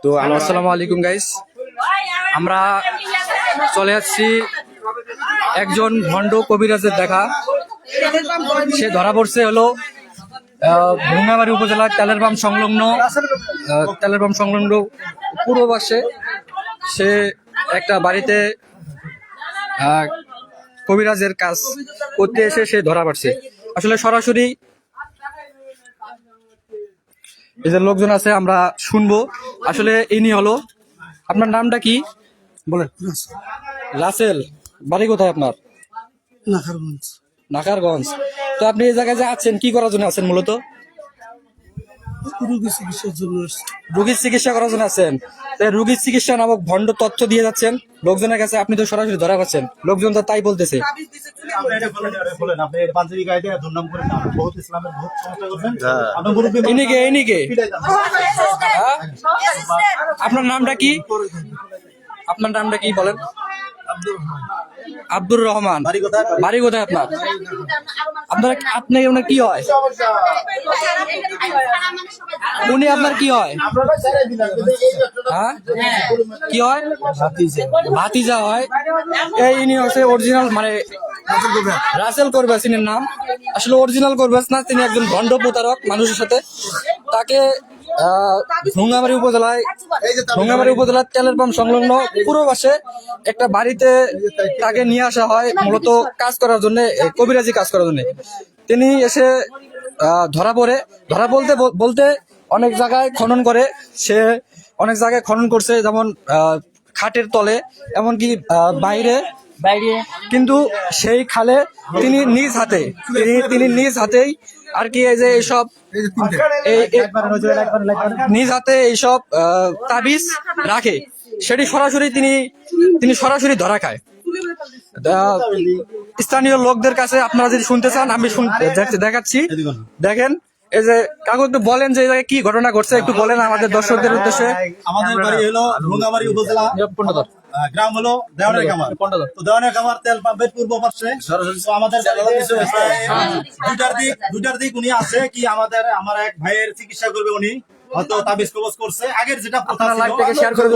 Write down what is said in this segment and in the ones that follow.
তো আসসালামু আলাইকুম গাইস, আমরা চলে যাচ্ছি একজন ভণ্ড কবিরাজের দেখা। সে ধরা পড়ছে হলো ভুঙ্গামারী উপজেলার তেলের পাম্প সংলগ্ন পূর্ব পাশে। সে একটা বাড়িতে কবিরাজের কাজ করতে এসে সে ধরা পড়ছে। আসলে সরাসরি এই যে লোকজন আছে, আমরা শুনবো। আসলে ইনি হলো, আপনার নামটা কি বলেন? রাসেল। বাড়ি কোথায় আপনার? নাকারগঞ্জ। তো আপনি এই জায়গায় যে আছেন কি করার জন্য আছেন? মূলত রোগীর চিকিৎসা করার জন্য আছেন। রোগীর চিকিৎসা নামক ভণ্ড তথ্য দিয়ে যাচ্ছেন লোকজনের কাছে। আপনি তো সরাসরি ধরা পাচ্ছেন, লোকজন তো তাই বলতেছে। আপনার নামটা কি? আপনার নামটা কি বলেন? আব্দুর রহমান। বাড়ি কোথায় আপনার? আপনার ওনার কি হয়? উনি আপনার কি হয়? হ্যাঁ, কি হয়? ভাতিজা হয়। এই ইনি হচ্ছে অরিজিনাল, মানে রাসেল কোরবাস ইনের নাম। আসলে অরিজিনাল কোরবাস না, তিনি একজন ভণ্ড প্রতারক মানুষের সাথে। তাকে ভুঙ্গামারী উপজেলার তেলের পাম্প সংলগ্ন পূর্ব পাশে একটা বাড়িতে তাকে নিয়ে আসা হয় মূলত কাজ করার জন্য, কবিরাজি কাজ করার জন্য। তিনি এসে ধরা বলতে অনেক জায়গায় খনন করে। সে অনেক জায়গায় খনন করছে, যেমন খাটের তলে, এমনকি বাইরে। কিন্তু সেই খালে তিনি নিজ হাতেই আর কি, এই যে এইসব নিজ হাতে এইসব তাবিজ রাখে। সেটি সরাসরি তিনি সরাসরি ধরা খায়। স্থানীয় লোকদের কাছে আপনারা যদি শুনতে চান, আমি দেখাচ্ছি। দেখেন, এই যে কাকু একটু বলেন যে কি ঘটনা ঘটছে, একটু বলেন আমাদের দর্শকদের উদ্দেশ্যে। আমাদের বাড়ি হলো ভুঙ্গামারী উপজেলা, গ্রাম হলো দেওয়ানের কামার। তো দেওয়ানের কামার তেল পাম্পের পূর্ব পাশে আমাদের দুটার দিক উনি আছে কি, আমার এক ভাইয়ের চিকিৎসা করবে। উনি হয়তো তাবিজ কবজ করছে আগের যেটা প্রথা ছিল।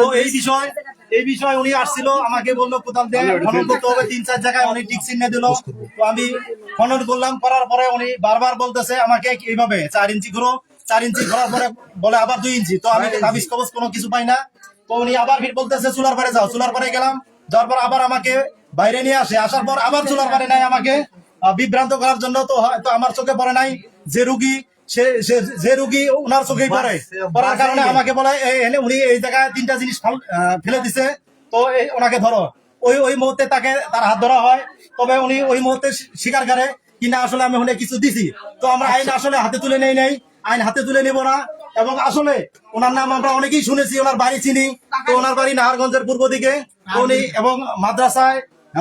এই বিষয় উনি আসছিল, আমাকে বললো কোদাল দিয়ে খনন করতে হবে 3-4 জায়গায়। উনি টিক চিহ্ন দিল। তো আমি খনন করলাম, করার পরে উনি বারবার বলতেছে আমাকে এইভাবে 4 ইঞ্চি ঘুরো। 4 ইঞ্চি ঘোরার পরে বলে আবার 2 ইঞ্চি। তো আমি তাবিজ কবজ কোনো কিছু পাই না। তো উনি আবার ফির বলতেছে চুলার পারে যাও। চুলার পারে গেলাম, যাওয়ার পর আবার আমাকে বাইরে নিয়ে আসে। আসার পর আবার চুলার পারে নাই আমাকে বিভ্রান্ত করার জন্য। তো হয়তো আমার চোখে পড়ে নাই যে রুগী ওনার চোখেই পড়ার কারণে আমাকে বলে উনি এই জায়গায় 3টা জিনিস ফেলে দিছে, তো ওনাকে ধরো। ওই মুহূর্তে তার হাত ধরা হয়। তবে উনি ওই মুহূর্তে স্বীকার করে কিনা আসলে আমি উনি কিছু দিছি। তো আমরা আইন আসলে হাতে তুলে আইন হাতে তুলে নেব না। এবং আসলে ওনার নাম আমরা অনেকেই শুনেছি, ওনার বাড়ি চিনি। তো ওনার বাড়ি নাহারগঞ্জের পূর্ব দিকে। উনি এবং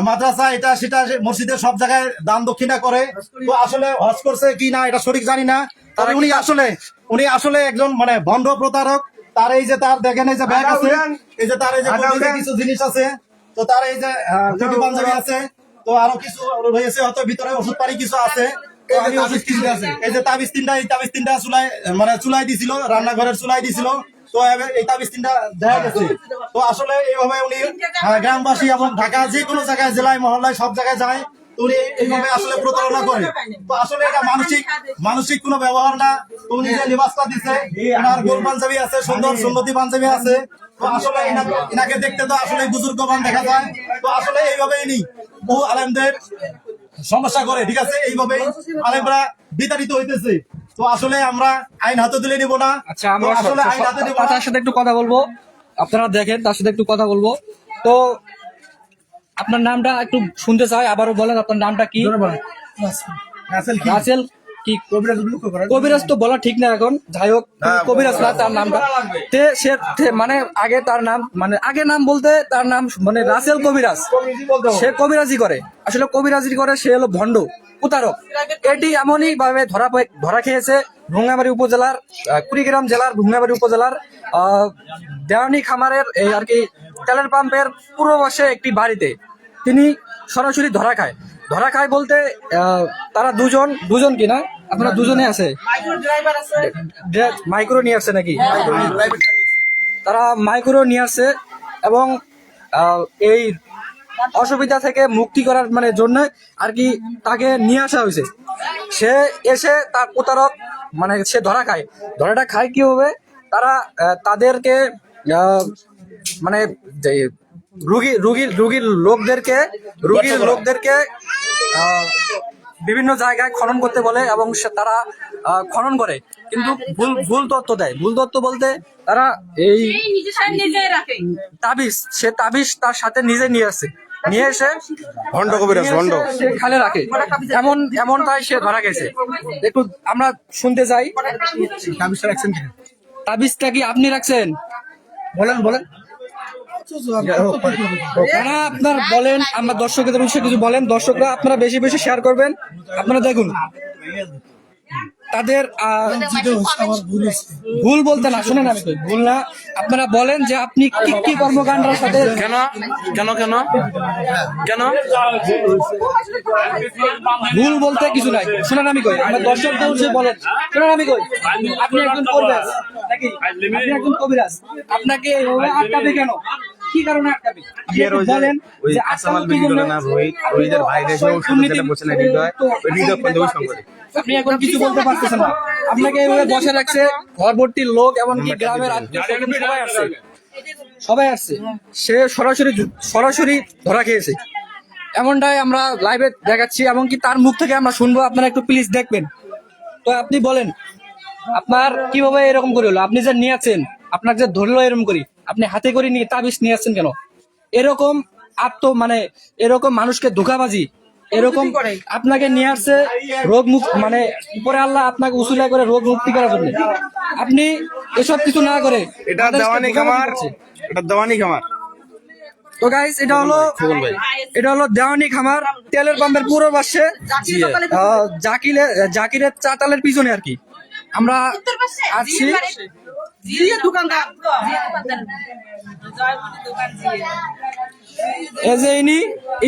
মাদ্রাসা এটা সেটা মসজিদের সব জায়গায় দান দক্ষিণা করে। তো আসলে হজ করছে কি না এটা সঠিক জানি না। তবে উনি আসলে একজন মানে ভণ্ড প্রতারক। তার এই যে তার দেখেন এই যে ব্যাগ আছে, এই যে তার এই যে কিছু জিনিস আছে। তো তার এই যে টুপি পাঞ্জাবি আছে। তো আরো কিছু রয়েছে, হয়তো ভিতরে ওষুধ পানি কিছু আছে। এই যে তাবিজ তিনটা চুলাই দিছিল, রান্নাঘরের চুলাই দিছিল। তো এই তাবিজ 3টা দেখা গেছে। তো আসলে এইভাবে উনি গ্রামবাসী এবং ঢাকা যে কোনো জায়গায়, জেলায় মহল্লায় সব জায়গায় যায়। উনি এইভাবে আসলে প্রতারণা করে। তো আসলে এটা মানসিক কোনো ব্যবহার না। উনি যে লিবাসটা দিচ্ছে, ওনার গোল পাঞ্জাবি আছে, সুন্দর সুন্নতি পাঞ্জাবি আছে। তো আসলে এনাকে দেখতে তো আসলে বুজুর্গবান দেখা যায়। তো আসলে এইভাবে ইনি বহু আলেমদের সমস্যা করে, ঠিক আছে। এইভাবে আলেমরা বিতাড়িত হইতেছে। তো আসলে আমরা আইন হাতে তুলে নিব না। আচ্ছা, আমরা আসলে আইন হাতে নিব না। তার সাথে একটু কথা বলবো, আপনারা দেখেন, তার সাথে একটু কথা বলবো। তো আপনার নামটা একটু শুনতে চাই, আবারও বলেন আপনার নামটা কি? রাসেল কি? কবিরাজ তো বলা ঠিক না এখন, যাই হোক, কবিরাজ না তার নামটা। মানে আগে তার নাম, মানে আগে নাম বলতে তার নাম মানে রাসেল কবিরাজ। সে কবিরাজি করে, আসলে কবিরাজি করে। সে হলো ভণ্ড প্রতারক। এটি এমনই ভাবে ধরা খেয়েছে ভুঙ্গামারী উপজেলার, কুড়িগ্রাম জেলার ভুঙ্গামারী উপজেলার দেওয়ানি খামারের এই আর কি তেলের পাম্পের পূর্ব পাশে একটি বাড়িতে তিনি সরাসরি ধরা খায় বলতে তারা দুজন কিনা, আপনারা দুজনে আছে, মাইক্রো নিয়ে আসছে নাকি? তারা মাইক্রো নিয়ে আসছে এবং এই অসুবিধা থেকে মুক্তি করার মানে জন্য আর কি তাকে নিয়ে আসা হয়েছে। সে এসে তার প্রতারক মানে সে ধরাটা খায় কি হবে, তারা তাদেরকে মানে রুগীর লোকদেরকে বিভিন্ন জায়গায় খনন করতে বলে এবং তারা খনন করে, কিন্তু ভুল তথ্য দেয়। ভুল তথ্য বলতে তারা এই তাবিজ তার সাথে নিজে নিয়ে আসে, নিয়ে এসে সে খালে রাখে, এমনটাই সে ধরা গেছে। একটু আমরা শুনতে চাই, তাবিজটা কি আপনি রাখছেন? বলেন আপনার বলেন, আমরা দর্শকদের উদ্দেশ্যে কিছু বলেন। দর্শকরা আপনারা বেশি বেশি শেয়ার করবেন। আপনারা দেখুন তাদের ভুল বলতে না, শুনেন আমি ভুল না, আপনারা বলেন যে আপনি কি কর্মকাণ্ডের সাথে কেন ভুল বলতে কিছু নাই। শুনেন আমি কই, আমরা দর্শকদের উদ্দেশ্যে বলেন, শুনেন আমি কই, আপনি একজন কবিরাজ নাকি? আপনি একজন কবিরাজ, আপনাকে এইভাবে আটকাবে কেন? কি কারণে আটকাবে? বলেন যে আপনি এখন কিছু বলতে পারতেছেন না, আপনাকে এইভাবে বসে রাখছে, ঘর ভর্তি লোক, এমনকি গ্রামের সবাই আসছে, সে সরাসরি ধরা খেয়েছে। এমনটাই আমরা লাইভে দেখাচ্ছি, এমনকি তার মুখ থেকে আমরা শুনবো, আপনারা একটু প্লিজ দেখবেন। তো আপনি বলেন আপনার কিভাবে এরকম করে হলো? আপনি যে নিয়েছেন, আপনার যে ধরলো এরকম করি, আপনি হাতে করে নিয়ে তাবিজ নিয়ে আসছেন কেন? এরকম এরকম মানুষকে ধোঁকাবাজি, এরকম আপনাকে নিয়ে আসছে রোগ মুক্ত, মানে উপরে আল্লাহ আপনাকে উসিলা করে রোগ মুক্তি করার জন্য। আপনি এসব কিছু না করে এটা দেওয়ানি খামার। তো গাইস, এটা হলো দেওয়ানি খামার, তেলের পাম্পের পুরো পাশে, জাকিরের চাতালের পিছনে আর কি আমরা আছি। এই যে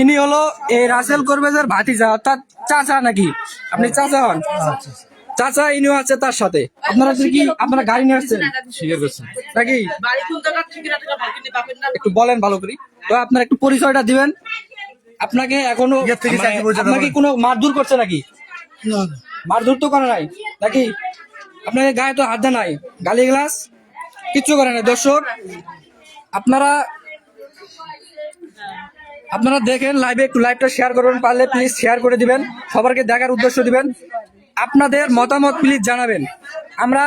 ইনি হলো এই রাসেল করবেজের ভাতিজা, অর্থাৎ চাচা নাকি? আপনি চাচা হন? চাচা ইনিও আছে তার সাথে। আপনারা গাড়ি নিয়ে আসছেন নাকি? একটু বলেন ভালো করে, তো আপনার একটু পরিচয়টা দিবেন। আপনাকে এখনো আপনাকে কোনো মারধর করছে নাকি? মারধর তো করে নাই নাকি? আপনাকে গায়ে তো হাত দেয় নাই, গালি গ্লাস কিচ্ছু করে নাই। দর্শক আপনারা দেখেন লাইভে, একটু লাইভটা শেয়ার করবেন, পারলে প্লিজ শেয়ার করে দিবেন, সবারকে দেখার উদ্দেশ্য দিবেন, আপনাদের মতামত প্লিজ জানাবেন। আমরা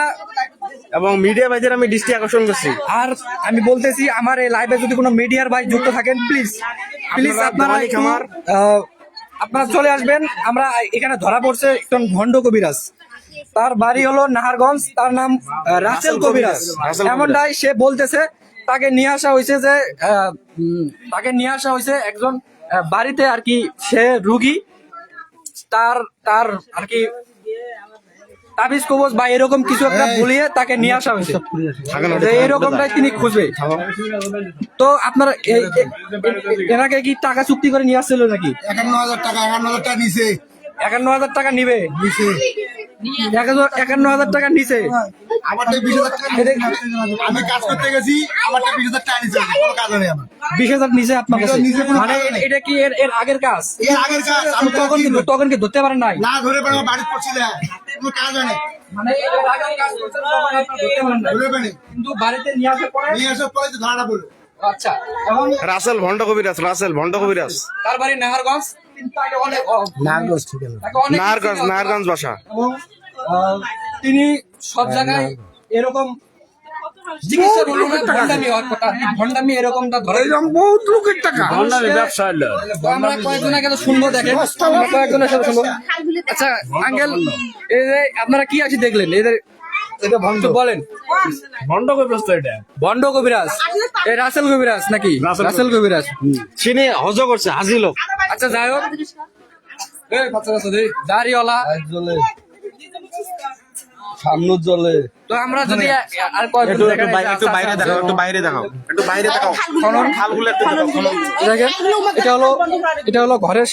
এবং মিডিয়া ভাইদের আমি দৃষ্টি আকর্ষণ করছি, আর আমি বলতেছি আমার এই লাইভে যদি কোনো মিডিয়ার ভাই যুক্ত থাকেন, প্লিজ আপনারা চলে আসবেন। আমরা এখানে ধরা পড়ছে একজন ভণ্ড কবিরাজ, তার বাড়ি হলো নাহারগঞ্জ, তার নাম রাসেল কবিরাজ। এমনটাই সে বলতেছে, তাকে নিয়ে আসা হয়েছে একজন বাড়িতে আর কি, সে রুগী, তার আর কি তাবিজ কবজ বা এরকম কিছু একটা বলিয়ে তাকে নিয়ে আসা হয়েছে, এরকমটাই তিনি খুঁজবে। তো আপনার এনাকে কি টাকা চুক্তি করে নিয়ে আসছিল নাকি? 51,000 টাকা নিছে। 51,000 টাকা নিবে? 51,000 টাকা নিছে। আমারটা 20,000 টাকা আমি কাজ করতে গেছি, আমারটা 20,000 টাকা নিছে, কোনো কাজ নেই আমার। 20,000 নিছে আপনার কাছে? মানে এটা কি এর আগের কাজ? এর আগের কাজ আমি তখন কি ধরতে পারেন নাই? না ধরে পারে, বাড়ি পড়ছিলাম, কোনো কাজ হয় না। মানে এর আগের কাজ করছেন, তখন আপনি ধরতে পারেন নাই, ধরে পারে, কিন্তু বাড়িতে নিয়ে আসার পরে তো ধরা পড়লো। আচ্ছা, এখন রাসেল ভণ্ড কবিরাজ তার বাড়ি নাহারগঞ্জ, নাহারগঞ্জ বাসা। এবং তিনি সব জায়গায় এরকম চিকিৎসা বলুন না, ভণ্ডামি এরকমটা ধরে বহুত লোকের টাকা। ব্যবসা হলো। আমরা কয়েকজনের কাছে শুনবো, দেখেন আমরা কয়েকজনের সাথে শুনবো। আচ্ছা আঙ্কেল, এই যে আপনারা কি আছে দেখলেন, এদের বলেন। ভণ্ড কবিরাজ এই রাসেল কবিরাজ নাকি? রাসেল কবিরাজ চিনি হজ করছে, হাজি লোক। আচ্ছা যাই হোক, দাড়িওয়ালা সামনে চলে। তো আমরা যদি আর কয়েকজন বাইরে দেখাও। দেখেন, এটা হলো ঘরের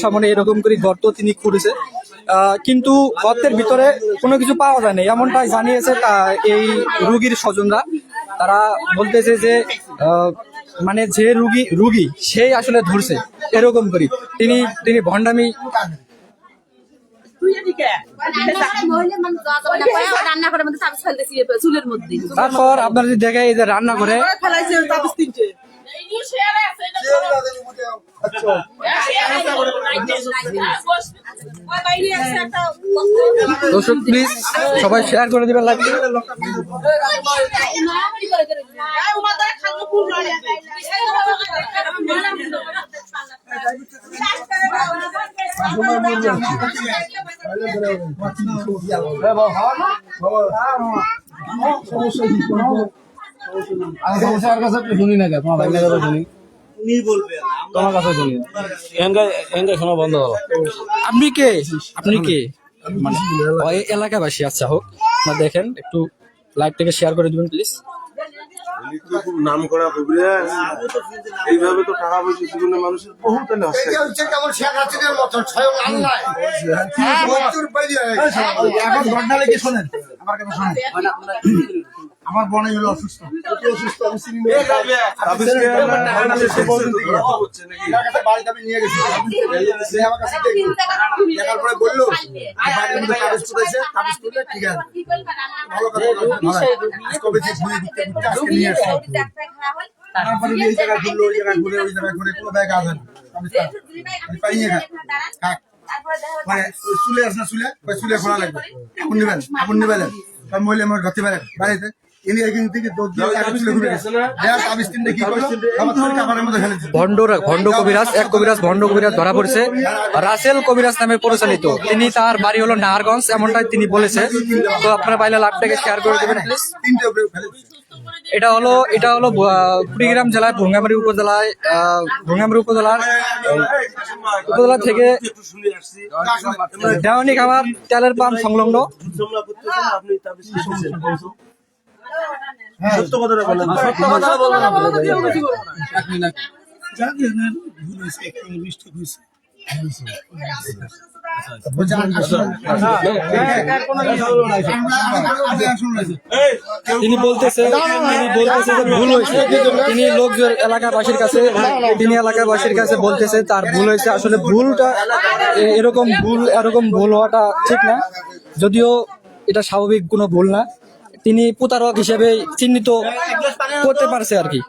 সামনে এরকম করে গর্ত তিনি খুঁড়েছে, কিন্তু গর্তের ভিতরে কোনো কিছু পাওয়া যায়নি, এমনটাই জানিয়েছে এই রুগীর স্বজনরা। তারা বলতেছে যে মানে যে রুগী সেই আসলে ধরছে এরকম করি তিনি তিনি ভণ্ডামি। তারপর আপনার যদি দেখে এই যে রান্না করে দর্শক প্লিজ সবাই শেয়ার করে দিবেন লাইক। শুনি না তোমার ভাই শুনি উনি বলবেন তোমার কাছে শুনি শোনা বন্ধ হলো। আপনি কে আপনি কে মানে ওই এলাকাবাসী? আচ্ছা হোক না, দেখেন একটু লাইভ থেকে শেয়ার করে দিবেন প্লিজ। খুব নাম করা কবিরাজ, এইভাবে তো টাকা পয়সা জীবনে মানুষের বহু তাহলে হচ্ছে। কেমন শেখ হাসিনার মতন স্বয়ং আল্লাহ মৃত্যুর বাইরে এখন ঘটনা লেগে শোনেন, আমার কথা শোনেন। আমার বোন হলো অসুস্থ, বাড়িতে আমি নিয়ে গেছি, আমার কাছে দেখার পরে বললো বাড়ির মধ্যে কাগজ তুলেছে, কাগজ তুলে ঠিক আছে ভালো কথা কবে যে ঘুরে ঘুরতে ঘুরতে আজকে নিয়ে আসছে। তারপরে এই জায়গায় ঘুরলো, ওই জায়গায় ঘুরে, ওই জায়গায় ঘুরে কোনো ব্যাগ আসে না, পাইয়ে খাক মানে চুলে আসে না, চুলে খোলা লাগবে, এখন নেবেন এখন নেবেন সব মহিলা আমার ঘরতে পারেন বাড়িতে ভণ্ড কবিরাজ, এক কবিরাজ ভণ্ড কবিরাজ ধরা পড়েছে, রাসেল কবিরাজ নামে পরিচালিত। তিনি তার বাড়ি হলো নাহারগঞ্জ, এমনটাই তিনি বলেছে। তো আপনারা পাইলে লাভটাকে শেয়ার করে দেবেন প্লিজ। এটা হলো কুড়িগ্রাম জেলায় ভঙ্গামারী উপজেলার থেকে দেওয়ানি খামার তেলের পাম্প সংলগ্ন। সত্য কথাটা বলেন, সত্য কথা তিনি বলতেছে যে ভুল হয়েছে। তিনি লোকজন এলাকাবাসীর কাছে বলতেছে তার ভুল হয়েছে। আসলে ভুলটা এরকম ভুল হওয়াটা ঠিক না, যদিও এটা স্বাভাবিক কোনো ভুল না। তিনি প্রতারক হিসেবে চিহ্নিত করতে পারছে আর কি।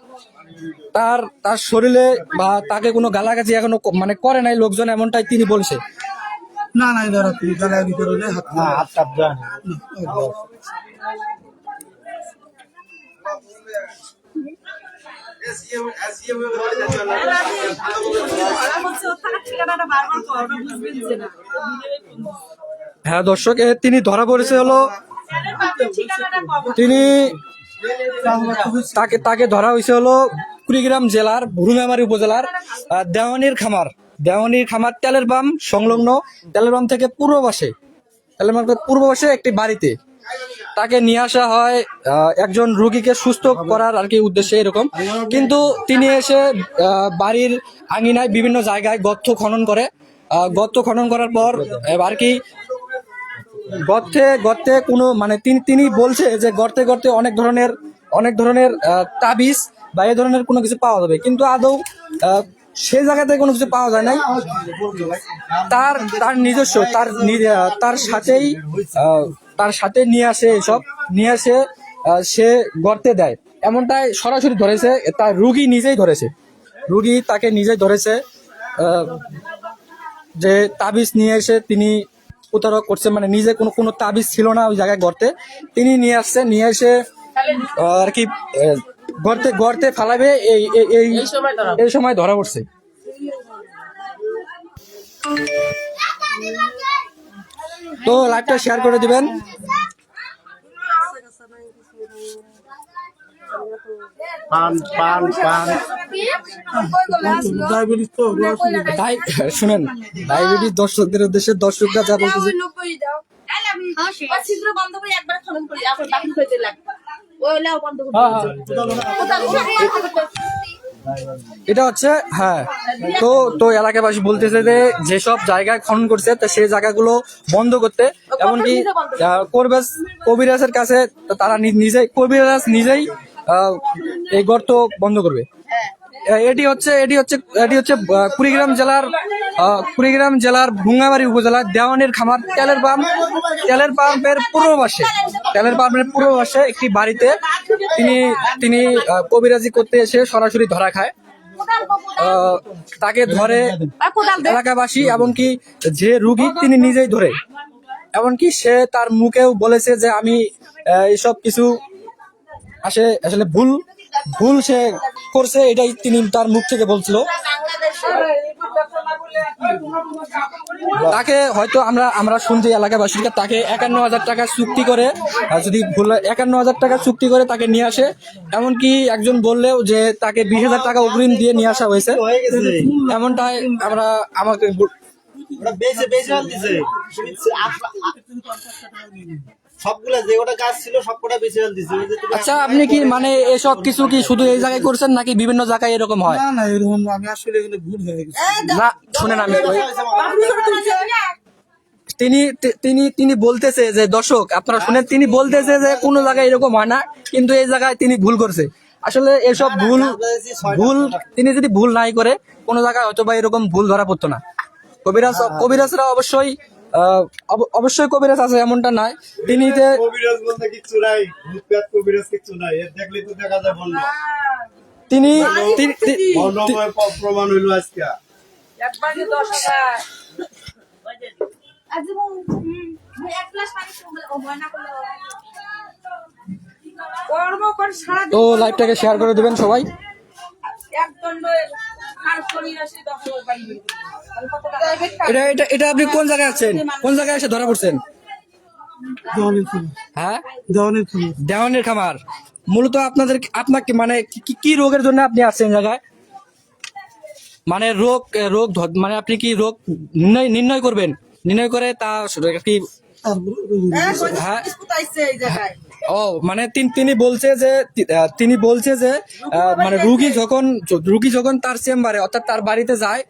তার শরীরে বা তাকে কোনো গালাগাছি এখনো মানে করে নাই লোকজন, এমনটাই তিনি বলছে। না না ধরো তুমি গালার ভিতরে হাত চাপ দেন হ্যাঁ দর্শক, তিনি ধরা পড়েছে হলো তাকে ধরা হয়েছে হলো কুড়িগ্রাম জেলার ভুরুঙ্গামারী উপজেলার দেওয়ানির খামার তেলের পাম্প সংলগ্ন, তেলের পাম্প থেকে পূর্ব পাশে একটি বাড়িতে তাকে নিয়ে আসা হয় একজন রোগীকে সুস্থ করার আর কি উদ্দেশ্যে এরকম। কিন্তু তিনি এসে বাড়ির আঙিনায় বিভিন্ন জায়গায় গর্ত খনন করার পর আর কি গর্তে কোনো মানে তিনি বলছে যে গর্তে অনেক ধরনের তাবিজ বা এই ধরনের কোনো কিছু পাওয়া যাবে, কিন্তু আদৌ সেই জায়গাতে কোনো কিছু পাওয়া যায় নাই। তার নিজস্ব তার সাথে নিয়ে আসে সে গর্তে দেয়, এমনটাই সরাসরি ধরেছে। তার রুগী তাকে নিজেই ধরেছে যে তাবিজ নিয়ে এসে তিনি প্রতারক করছে, মানে নিজে কোনো তাবিজ ছিল না ওই জায়গায় গর্তে, তিনি নিয়ে এসে আর কি গর্তে ফালাবে এই সময় ধরা পড়ছে। তো লাইভটা শেয়ার করে দিবেন। শুনেন, ডায়াবেটিস দর্শকদের উদ্দেশ্যে দর্শকরা যা বলতেছে এটা হচ্ছে হ্যাঁ। তো এলাকাবাসী বলতেছে যে যেসব জায়গায় খনন করছে তো সেই জায়গাগুলো বন্ধ করতে, এমনকি কবিরাজের কাছে তারা কবিরাজ নিজেই এই গর্ত বন্ধ করবে। এটি হচ্ছে কুড়িগ্রাম জেলার ভুঙ্গামারী উপজেলার দেওয়ানের খামার তেলের পাম্পের পূর্ব পাশে একটি বাড়িতে তিনি কবিরাজি করতে এসে সরাসরি ধরা খায়। তাকে ধরে এলাকাবাসী, এমনকি যে রুগী তিনি নিজেই ধরে, এমনকি সে তার মুখেও বলেছে যে আমি এইসব কিছু আসলে ভুল সে করছে, এটাই তিনি তার মুখ থেকে বলছিল। তাকে হয়তো আমরা শুনছি এলাকাবাসীকে, তাকে 51,000 টাকা চুক্তি করে, যদি ভুল 51,000 টাকা চুক্তি করে তাকে নিয়ে আসে। এমনকি একজন বললেও যে তাকে 20,000 টাকা অগ্রিম দিয়ে নিয়ে আসা হয়েছে, এমনটাই আমাকে সবগুলা যে ওটা কাজ ছিল সবকটা বেশি দিছে। আচ্ছা, আপনি কি মানে এসব কিছু কি শুধু এই জায়গায় করছেন নাকি বিভিন্ন জায়গায় এরকম হয়? না এরকম আমি আসলে এখানে ভুল হয়ে গেছে। না, শুনেন আমি তিনি বলতেছে যে, দর্শক আপনারা শুনেন, তিনি বলতেছে যে কোনো জায়গায় এরকম হয় না, কিন্তু এই জায়গায় তিনি ভুল করছে। আসলে এসব ভুল তিনি যদি ভুল নাই করে কোনো জায়গায় হয়তো বা এরকম ভুল ধরা পড়তো না। কবিরাজরা অবশ্যই কবিরাজ আছে এমনটা নয়। তিনি যে কবিরাজ বলতে কিছু নাই, ভূতপ্রেত কবিরাজ কিছু নাই, এর দেখলে তো দেখা যায় বলল। তিনি বর্ণময় প্রমাণ হইল আজকে। একবারে 10,000 এক গ্লাস পানি না কর্ম করে সারা তো লাইভটাকে শেয়ার করে দিবেন সবাই। এটা আপনি কোন জায়গায় আছেন? কোন জায়গায় এসে ধরা পড়ছেন? হ্যাঁ, দেওয়ানের খামার। মূলত আপনাকে মানে কি রোগের জন্য আপনি আসছেন জায়গায়? মানে রোগ মানে আপনি কি রোগ নির্ণয় করবেন? নির্ণয় করে তা কি? হ্যাঁ, ও মানে তিনি বলছে যে মানে রুগী যখন তার চেম্বারে অর্থাৎ তার বাড়িতে যায়,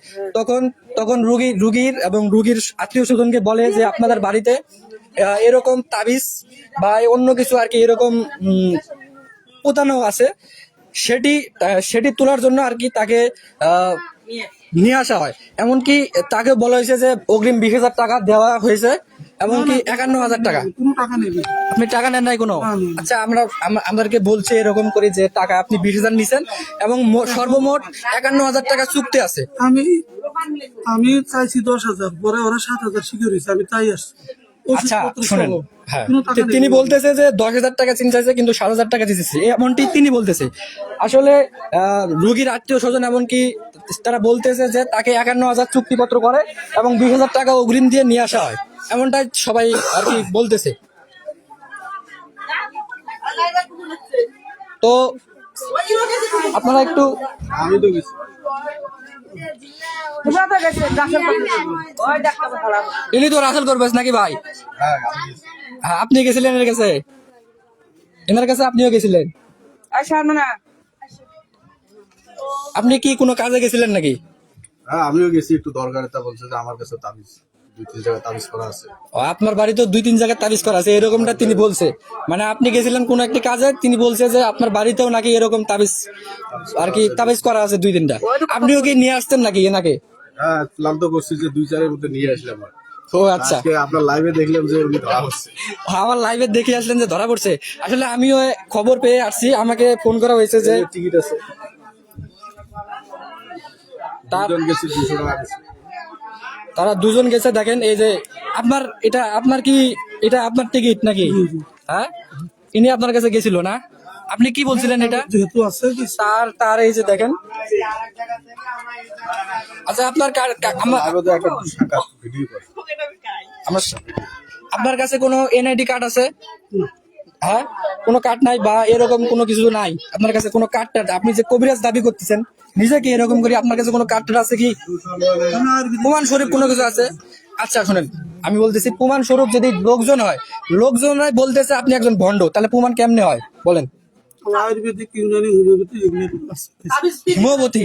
তখন রুগীর এবং রুগীর আত্মীয় স্বজনকে বলে যে আপনাদের বাড়িতে এরকম তাবিজ বা অন্য কিছু আর কি এরকম পোতানো আছে, সেটি তোলার জন্য আর কি তাকে নিয়ে আসা হয়। এমনকি তাকে বলা হয়েছে যে অগ্রিম 20,000 টাকা দেওয়া হয়েছে, এমনকি 51,000 টাকা। আপনি টাকা নেন নাই কোনো? আচ্ছা, আমাদেরকে বলছে এরকম করে যে টাকা আপনি 20,000 নিছেন এবং সর্বমোট 51,000 টাকা চুক্তি আছে। আমি চাইছি 10,000, পরে ওরা 7,000 শিখে রয়েছে, আমি তাই আসছি। আচ্ছা শুনেন, হ্যাঁ, তিনি বলতেছে যে 10,000 টাকা চিন্তা চাইছে কিন্তু 7,000 টাকা দিতেছে, এমনটি তিনি বলতেছে। আসলে রুগীর আত্মীয় স্বজন এমনকি তারা বলতেছে যে তাকে 51,000 চুক্তিপত্র করে এবং 20,000 টাকা অগ্রিম দিয়ে নিয়ে আসা হয়, এমনটাই সবাই আর কি বলতেছে। তো আপনারা একটু ইনি তো রাসেল করবেন নাকি ভাই? হ্যাঁ, আপনি গেছিলেন এর কাছে? এনার কাছে আপনিও গেছিলেন? আপনি কি কোনো কাজে গেছিলেন নাকি? হ্যাঁ, আমিও গেছি একটু দরকারে। তা বলছে যে আমার কাছে তাবিজ 2-3 জায়গায় তাবিজ করা আছে। আপনার বাড়িতে 2-3 জায়গায় তাবিজ করা আছে এরকমটা তিনি বলছে। মানে আপনি গেছিলেন কোন একটা কাজে, তিনি বলছে যে আপনার বাড়িতেও নাকি এরকম তাবিজ আর কি তাবিজ করা আছে 2-3টা। আপনিও কি নিয়ে আসতেন নাকি এনাকে? হ্যাঁ, প্ল্যান তো করছি যে 2-4 এর মধ্যে নিয়ে আসলাম। ও আচ্ছা, আজকে আপনার লাইভে দেখলাম যে উনি ধরা পড়ছে। আমার লাইভে দেখে আসলেন যে ধরা পড়ছে। আসলে আমিও খবর পেয়ে আসছি, আমাকে ফোন করা হয়েছে যে টিকিট আছে, তারা 2 জন গেছে। দেখেন এই যে এটা আপনার টিকিট নাকি? হ্যাঁ, ইনি আপনার কাছে গেছিল না? আপনি কি বলছিলেন এটা? যেহেতু আছে তার এই যে দেখেন। আচ্ছা, আপনার কাছে কোনো এনআইডি কার্ড আছে? হ্যাঁ, কোনো কার্ড নাই বা এরকম কোনো কিছু নাই আপনার কাছে? কোনো কার্ড? আপনি যে কবিরাজ দাবি করতেছেন নিজে কি এরকম করি, আপনার কাছে কোনো কার্ড আছে কি? প্রমাণ স্বরূপ কোনো কিছু আছে? আচ্ছা শুনেন, আমি বলতেছি প্রমাণ স্বরূপ যদি লোকজনরাই বলতেছে আপনি একজন ভণ্ড, তাহলে প্রমাণ কেমনে হয় বলেন? Ayurvedic, Unani, homeopathy, homeopathy